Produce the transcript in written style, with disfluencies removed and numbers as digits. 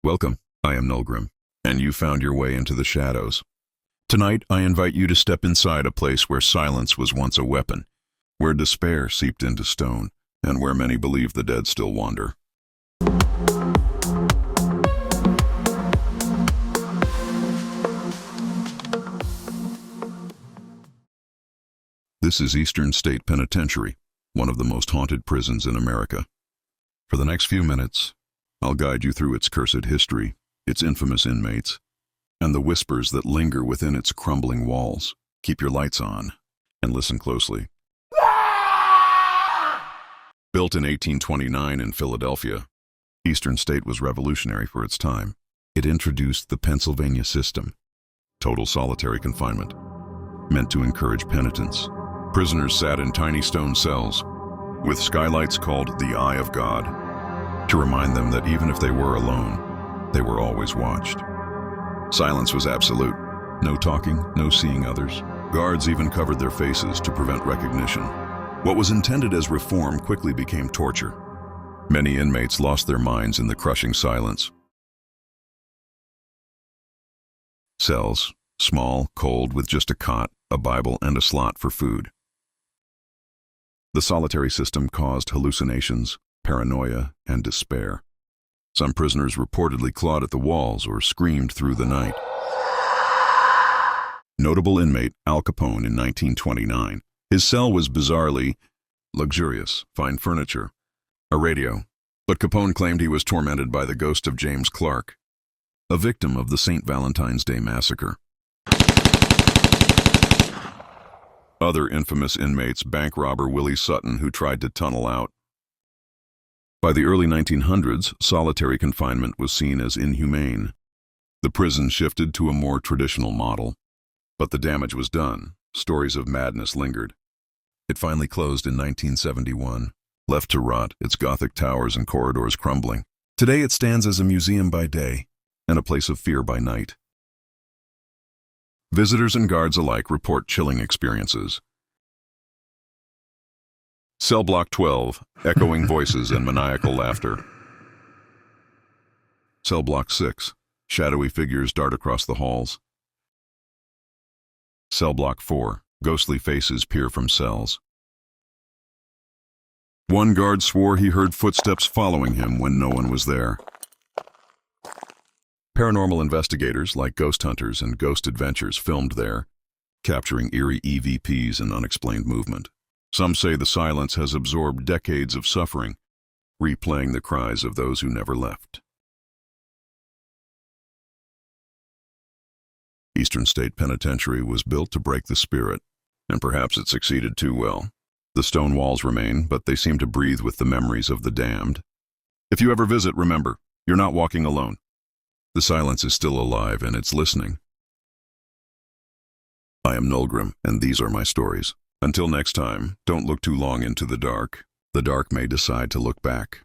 Welcome, I am Nulgrim, and you found your way into the shadows. Tonight, I invite you to step inside a place where silence was once a weapon, where despair seeped into stone, and where many believe the dead still wander. This is Eastern State Penitentiary, one of the most haunted prisons in America. For the next few minutes, I'll guide you through its cursed history, its infamous inmates, and the whispers that linger within its crumbling walls. Keep your lights on and listen closely. Built in 1829 in Philadelphia, Eastern State was revolutionary for its time. It introduced the Pennsylvania system, total solitary confinement, meant to encourage penitence. Prisoners sat in tiny stone cells, with skylights called the Eye of God, to remind them that even if they were alone, they were always watched. Silence was absolute. No talking, no seeing others. Guards even covered their faces to prevent recognition. What was intended as reform quickly became torture. Many inmates lost their minds in the crushing silence. Cells, small, cold, with just a cot, a Bible, and a slot for food. The solitary system caused hallucinations, paranoia, and despair. Some prisoners reportedly clawed at the walls or screamed through the night. Notable inmate Al Capone in 1929. His cell was bizarrely luxurious, fine furniture, a radio, but Capone claimed he was tormented by the ghost of James Clark, a victim of the St. Valentine's Day massacre. Other infamous inmates, bank robber Willie Sutton, who tried to tunnel out. By the early 1900s, solitary confinement was seen as inhumane. The prison shifted to a more traditional model, but the damage was done. Stories of madness lingered. It finally closed in 1971, left to rot, its Gothic towers and corridors crumbling. Today it stands as a museum by day and a place of fear by night. Visitors and guards alike report chilling experiences. Cell Block 12, echoing voices and maniacal laughter. Cell Block 6, shadowy figures dart across the halls. Cell Block 4, ghostly faces peer from cells. One guard swore he heard footsteps following him when no one was there. Paranormal investigators like ghost hunters and ghost adventures filmed there, capturing eerie EVPs and unexplained movement. Some say the silence has absorbed decades of suffering, replaying the cries of those who never left. Eastern State Penitentiary was built to break the spirit, and perhaps it succeeded too well. The stone walls remain, but they seem to breathe with the memories of the damned. If you ever visit, remember, you're not walking alone. The silence is still alive, and it's listening. I am Nulgrim, and these are my stories. Until next time, don't look too long into the dark. The dark may decide to look back.